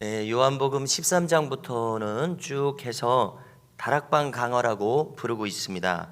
네, 요한복음 13장부터는 쭉 해서 다락방 강화라고 부르고 있습니다.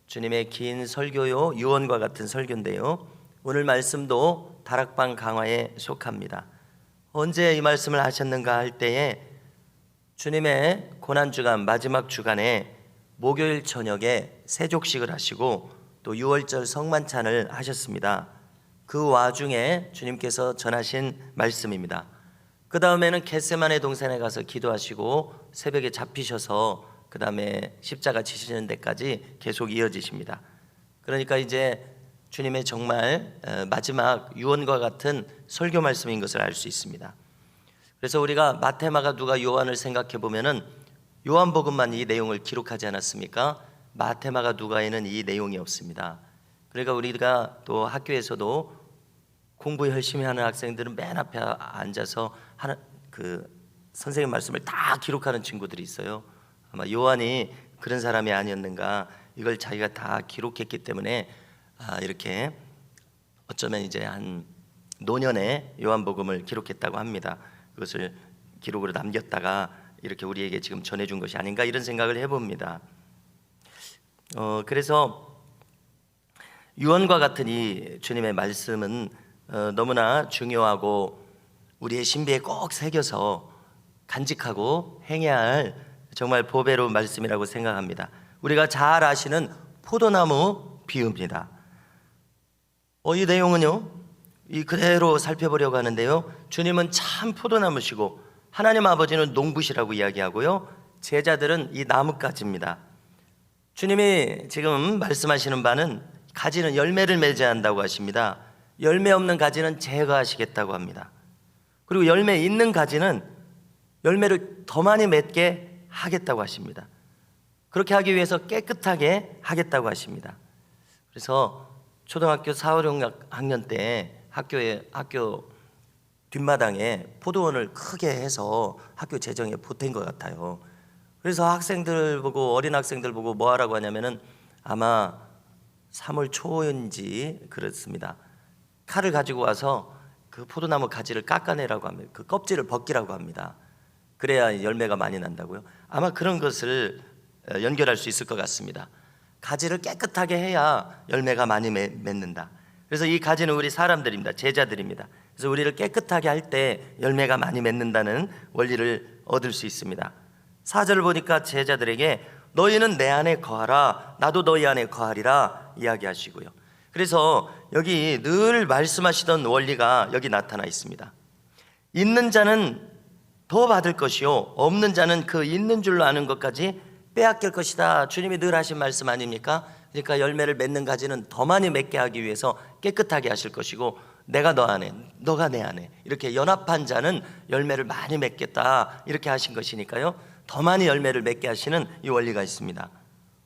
주님의 긴 설교요, 유언과 같은 설교인데요. 오늘 말씀도 다락방 강화에 속합니다. 언제 이 말씀을 하셨는가 할 때에 주님의 고난주간 마지막 주간에 목요일 저녁에 세족식을 하시고 또 유월절 성만찬을 하셨습니다. 그 와중에 주님께서 전하신 말씀입니다. 그 다음에는 겟세마네 동산에 가서 기도하시고 새벽에 잡히셔서 그 다음에 십자가 지시는 데까지 계속 이어지십니다. 그러니까 이제 주님의 정말 마지막 유언과 같은 설교 말씀인 것을 알 수 있습니다. 그래서 우리가 마태, 마가, 누가, 요한을 생각해 보면은 요한복음만 이 내용을 기록하지 않았습니까? 마태, 마가, 누가에는 이 내용이 없습니다. 그러니까 우리가 또 학교에서도 공부 열심히 하는 학생들은 맨 앞에 앉아서 선생님 말씀을 다 기록하는 친구들이 있어요. 아마 요한이 그런 사람이 아니었는가, 이걸 자기가 다 기록했기 때문에 이렇게 어쩌면 이제 한 노년에 요한복음을 기록했다고 합니다. 그것을 기록으로 남겼다가 이렇게 우리에게 지금 전해준 것이 아닌가, 이런 생각을 해봅니다. 그래서 유언과 같은 이 주님의 말씀은 너무나 중요하고 우리의 신비에 꼭 새겨서 간직하고 행해야 할 정말 보배로운 말씀이라고 생각합니다. 우리가 잘 아시는 포도나무 비유입니다. 이 내용은요, 이 그대로 살펴보려고 하는데요, 주님은 참 포도나무시고 하나님 아버지는 농부시라고 이야기하고요, 제자들은 이 나뭇가지입니다. 주님이 지금 말씀하시는 바는 가지는 열매를 맺어야 한다고 하십니다. 열매 없는 가지는 제거하시겠다고 합니다. 그리고 열매 있는 가지는 열매를 더 많이 맺게 하겠다고 하십니다. 그렇게 하기 위해서 깨끗하게 하겠다고 하십니다. 그래서 초등학교 4, 5학년 때 학교 뒷마당에 포도원을 크게 해서 학교 재정에 보탠 것 같아요. 그래서 학생들 보고, 어린 학생들 보고 뭐 하라고 하냐면은 아마 3월 초인지 그렇습니다. 칼을 가지고 와서 그 포도나무 가지를 깎아내라고 합니다. 그 껍질을 벗기라고 합니다. 그래야 열매가 많이 난다고요. 아마 그런 것을 연결할 수 있을 것 같습니다. 가지를 깨끗하게 해야 열매가 많이 맺는다. 그래서 이 가지는 우리 사람들입니다. 제자들입니다. 그래서 우리를 깨끗하게 할 때 열매가 많이 맺는다는 원리를 얻을 수 있습니다. 4절을 보니까 제자들에게 너희는 내 안에 거하라, 나도 너희 안에 거하리라 이야기하시고요. 그래서 여기 늘 말씀하시던 원리가 여기 나타나 있습니다. 있는 자는 더 받을 것이요, 없는 자는 그 있는 줄로 아는 것까지 빼앗길 것이다. 주님이 늘 하신 말씀 아닙니까? 그러니까 열매를 맺는 가지는 더 많이 맺게 하기 위해서 깨끗하게 하실 것이고, 내가 너 안에, 너가 내 안에, 이렇게 연합한 자는 열매를 많이 맺겠다, 이렇게 하신 것이니까요, 더 많이 열매를 맺게 하시는 이 원리가 있습니다.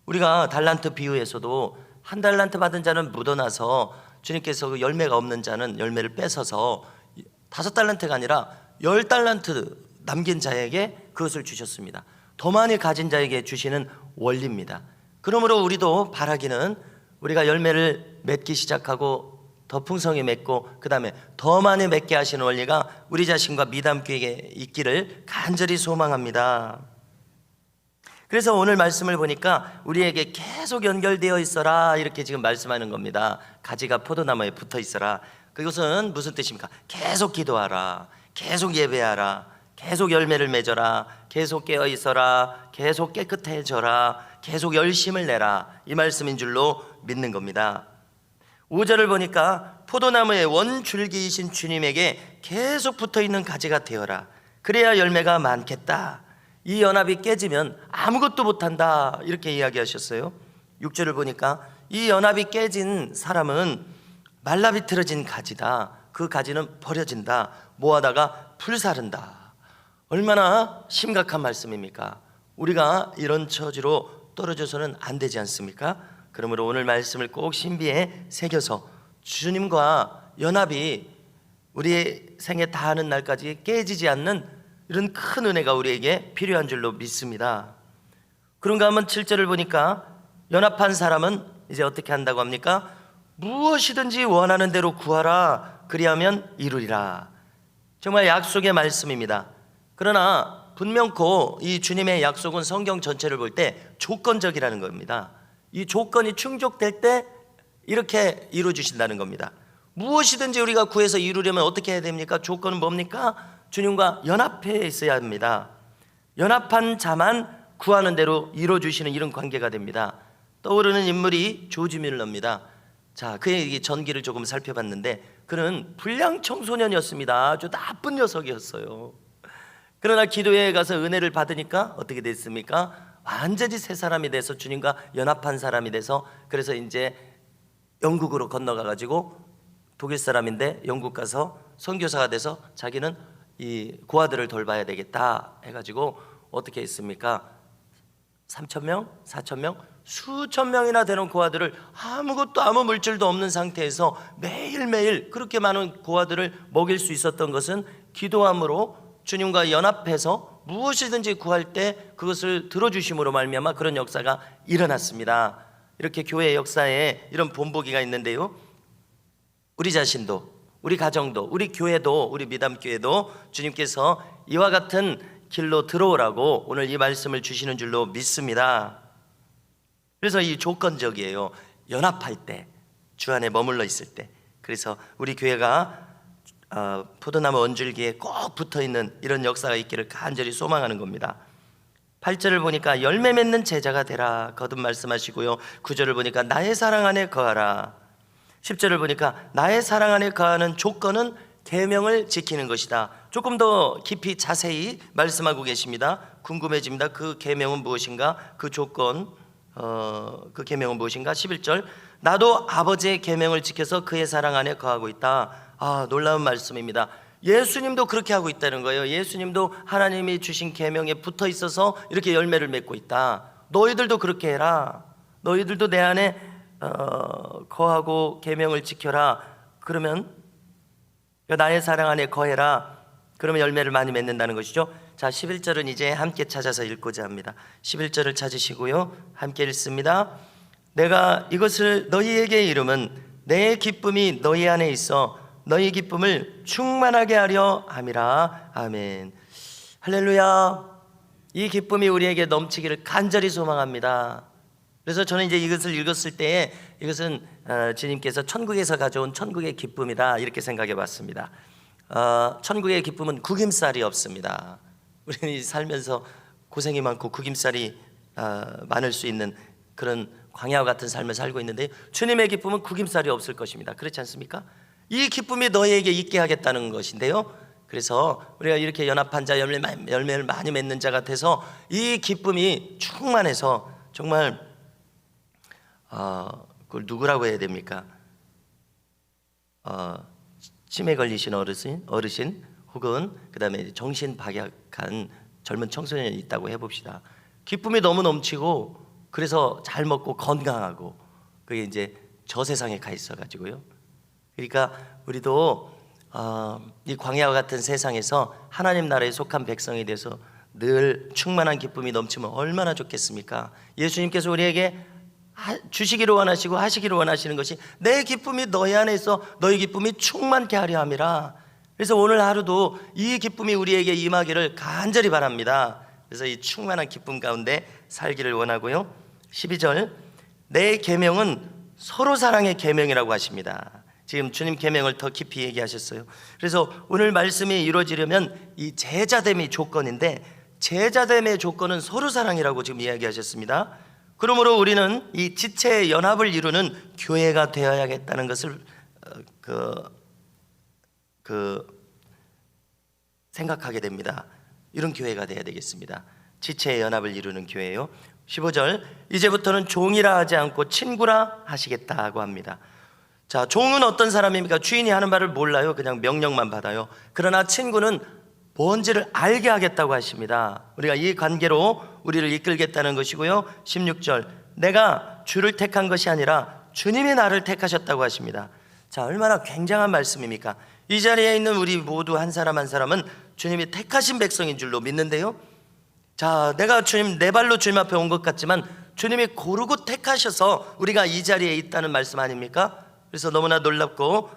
우리가 달란트 비유에서도 한 달란트 받은 자는 묻어나서 주님께서 그 열매가 없는 자는 열매를 뺏어서 5달란트가 아니라 10달란트 남긴 자에게 그것을 주셨습니다. 더 많이 가진 자에게 주시는 원리입니다. 그러므로 우리도 바라기는 우리가 열매를 맺기 시작하고 더 풍성히 맺고 그 다음에 더 많이 맺게 하시는 원리가 우리 자신과 미담교회에 있기를 간절히 소망합니다. 그래서 오늘 말씀을 보니까 우리에게 계속 연결되어 있어라, 이렇게 지금 말씀하는 겁니다. 가지가 포도나무에 붙어 있어라. 그것은 무슨 뜻입니까? 계속 기도하라, 계속 예배하라, 계속 열매를 맺어라, 계속 깨어 있어라, 계속 깨끗해져라, 계속 열심을 내라, 이 말씀인 줄로 믿는 겁니다. 5절을 보니까 포도나무의 원줄기이신 주님에게 계속 붙어있는 가지가 되어라, 그래야 열매가 많겠다. 이 연합이 깨지면 아무것도 못한다, 이렇게 이야기하셨어요. 6절을 보니까 이 연합이 깨진 사람은 말라비틀어진 가지다. 그 가지는 버려진다. 모아다가 불사른다. 얼마나 심각한 말씀입니까? 우리가 이런 처지로 떨어져서는 안 되지 않습니까? 그러므로 오늘 말씀을 꼭 신비에 새겨서 주님과 연합이 우리의 생에 다하는 날까지 깨지지 않는 이런 큰 은혜가 우리에게 필요한 줄로 믿습니다. 그런가 하면 7절을 보니까 연합한 사람은 이제 어떻게 한다고 합니까? 무엇이든지 원하는 대로 구하라, 그리하면 이루리라. 정말 약속의 말씀입니다. 그러나 분명코 이 주님의 약속은 성경 전체를 볼 때 조건적이라는 겁니다. 이 조건이 충족될 때 이렇게 이루어 주신다는 겁니다. 무엇이든지 우리가 구해서 이루려면 어떻게 해야 됩니까? 조건은 뭡니까? 주님과 연합해 있어야 합니다. 연합한 자만 구하는 대로 이루어 주시는 이런 관계가 됩니다. 떠오르는 인물이 조지 뮬러입니다. 자, 그의 전기를 조금 살펴봤는데 그는 불량 청소년이었습니다. 아주 나쁜 녀석이었어요. 그러나 기도회에 가서 은혜를 받으니까 어떻게 됐습니까? 완전히 새 사람이 돼서 주님과 연합한 사람이 돼서, 그래서 이제 영국으로 건너가 가지고 독일 사람인데 영국 가서 선교사가 돼서 자기는 이 고아들을 돌봐야 되겠다 해가지고 어떻게 했습니까? 3,000명, 4,000명, 수천 명이나 되는 고아들을 아무것도 아무 물질도 없는 상태에서 매일매일 그렇게 많은 고아들을 먹일 수 있었던 것은 기도함으로 주님과 연합해서 무엇이든지 구할 때 그것을 들어주심으로 말미암아 그런 역사가 일어났습니다. 이렇게 교회 역사에 이런 본보기가 있는데요, 우리 자신도, 우리 가정도, 우리 교회도, 우리 미담교회도 주님께서 이와 같은 길로 들어오라고 오늘 이 말씀을 주시는 줄로 믿습니다. 그래서 이 조건적이에요. 연합할 때, 주 안에 머물러 있을 때. 그래서 우리 교회가 포도나무 언줄기에 꼭 붙어있는 이런 역사가 있기를 간절히 소망하는 겁니다. 8절을 보니까 열매 맺는 제자가 되라 거듭 말씀하시고요, 9절을 보니까 나의 사랑 안에 거하라, 10절을 보니까 나의 사랑 안에 거하는 조건은 계명을 지키는 것이다. 조금 더 깊이 자세히 말씀하고 계십니다. 궁금해집니다. 그 계명은 무엇인가? 그 조건, 그 계명은 무엇인가? 11절, 나도 아버지의 계명을 지켜서 그의 사랑 안에 거하고 있다. 놀라운 말씀입니다. 예수님도 그렇게 하고 있다는 거예요. 예수님도 하나님이 주신 계명에 붙어 있어서 이렇게 열매를 맺고 있다. 너희들도 그렇게 해라. 너희들도 내 안에 거하고 계명을 지켜라. 그러면 나의 사랑 안에 거해라. 그러면 열매를 많이 맺는다는 것이죠. 자, 11절은 이제 함께 찾아서 읽고자 합니다. 11절을 찾으시고요, 함께 읽습니다. 내가 이것을 너희에게 이름은 내 기쁨이 너희 안에 있어 너희 기쁨을 충만하게 하려 함이라. 아멘. 할렐루야. 이 기쁨이 우리에게 넘치기를 간절히 소망합니다. 그래서 저는 이제 이것을 읽었을 때에 이것은 주님께서 천국에서 가져온 천국의 기쁨이다 이렇게 생각해 봤습니다. 천국의 기쁨은 구김살이 없습니다. 우리는 살면서 고생이 많고 구김살이 많을 수 있는 그런 광야와 같은 삶을 살고 있는데, 주님의 기쁨은 구김살이 없을 것입니다. 그렇지 않습니까? 이 기쁨이 너희에게 있게 하겠다는 것인데요, 그래서 우리가 이렇게 연합한 자, 열매를 많이 맺는 자가 돼서 이 기쁨이 충만해서 정말 그걸 누구라고 해야 됩니까? 치매 걸리신 어르신 혹은 그 다음에 정신박약한 젊은 청소년이 있다고 해봅시다. 기쁨이 너무 넘치고 그래서 잘 먹고 건강하고 그게 이제 저 세상에 가 있어가지고요. 그러니까 우리도 이 광야와 같은 세상에서 하나님 나라에 속한 백성이 돼서 늘 충만한 기쁨이 넘치면 얼마나 좋겠습니까? 예수님께서 우리에게 주시기를 원하시고 하시기를 원하시는 것이 내 기쁨이 너희 안에 있어 너희 기쁨이 충만케 하려 함이라. 그래서 오늘 하루도 이 기쁨이 우리에게 임하기를 간절히 바랍니다. 그래서 이 충만한 기쁨 가운데 살기를 원하고요. 12절, 내 계명은 서로 사랑의 계명이라고 하십니다. 지금 주님 계명을 더 깊이 얘기하셨어요. 그래서 오늘 말씀이 이루어지려면 이 제자됨이 조건인데, 제자됨의 조건은 서로 사랑이라고 지금 이야기하셨습니다. 그러므로 우리는 이 지체의 연합을 이루는 교회가 되어야겠다는 것을 생각하게 됩니다. 이런 교회가 되어야 되겠습니다. 지체의 연합을 이루는 교회요. 15절, 이제부터는 종이라 하지 않고 친구라 하시겠다고 합니다. 자, 종은 어떤 사람입니까? 주인이 하는 말을 몰라요. 그냥 명령만 받아요. 그러나 친구는 뭔지를 알게 하겠다고 하십니다. 우리가 이 관계로 우리를 이끌겠다는 것이고요. 16절, 내가 주를 택한 것이 아니라 주님이 나를 택하셨다고 하십니다. 자, 얼마나 굉장한 말씀입니까? 이 자리에 있는 우리 모두 한 사람 한 사람은 주님이 택하신 백성인 줄로 믿는데요, 자, 내가 주님 내 발로 주님 앞에 온 것 같지만 주님이 고르고 택하셔서 우리가 이 자리에 있다는 말씀 아닙니까? 그래서 너무나 놀랍고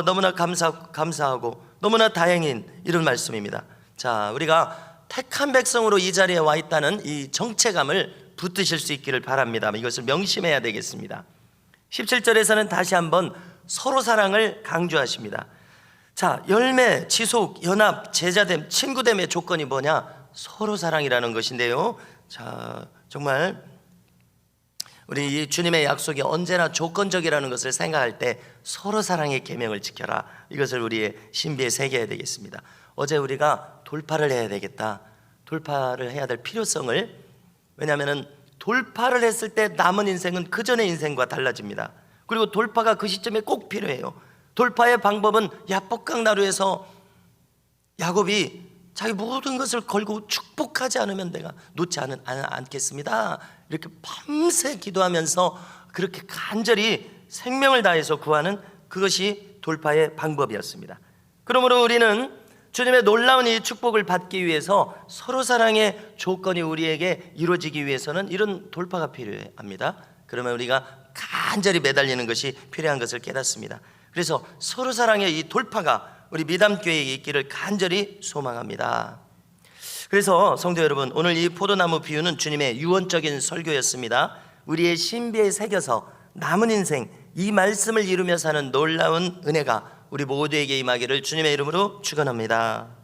너무나 감사하고 너무나 다행인 이런 말씀입니다. 자, 우리가 택한 백성으로 이 자리에 와 있다는 이 정체감을 붙드실 수 있기를 바랍니다. 이것을 명심해야 되겠습니다. 17절에서는 다시 한번 서로 사랑을 강조하십니다. 자, 열매, 지속, 연합, 제자됨, 친구됨의 조건이 뭐냐? 서로 사랑이라는 것인데요. 자, 정말 우리 주님의 약속이 언제나 조건적이라는 것을 생각할 때 서로 사랑의 계명을 지켜라. 이것을 우리의 신비에 새겨야 되겠습니다. 어제 우리가 돌파를 해야 되겠다. 돌파를 해야 될 필요성을, 왜냐하면 돌파를 했을 때 남은 인생은 그 전의 인생과 달라집니다. 그리고 돌파가 그 시점에 꼭 필요해요. 돌파의 방법은 야복강나루에서 야곱이 자기 모든 것을 걸고 축복하지 않으면 내가 놓지 않겠습니다. 이렇게 밤새 기도하면서 그렇게 간절히 생명을 다해서 구하는 그것이 돌파의 방법이었습니다. 그러므로 우리는 주님의 놀라운 이 축복을 받기 위해서 서로 사랑의 조건이 우리에게 이루어지기 위해서는 이런 돌파가 필요합니다. 그러면 우리가 간절히 매달리는 것이 필요한 것을 깨닫습니다. 그래서 서로 사랑의 이 돌파가 우리 미담교회에 있기를 간절히 소망합니다. 그래서 성도 여러분, 오늘 이 포도나무 비유는 주님의 유언적인 설교였습니다. 우리의 신비에 새겨서 남은 인생 이 말씀을 이루며 사는 놀라운 은혜가 우리 모두에게 임하기를 주님의 이름으로 축원합니다.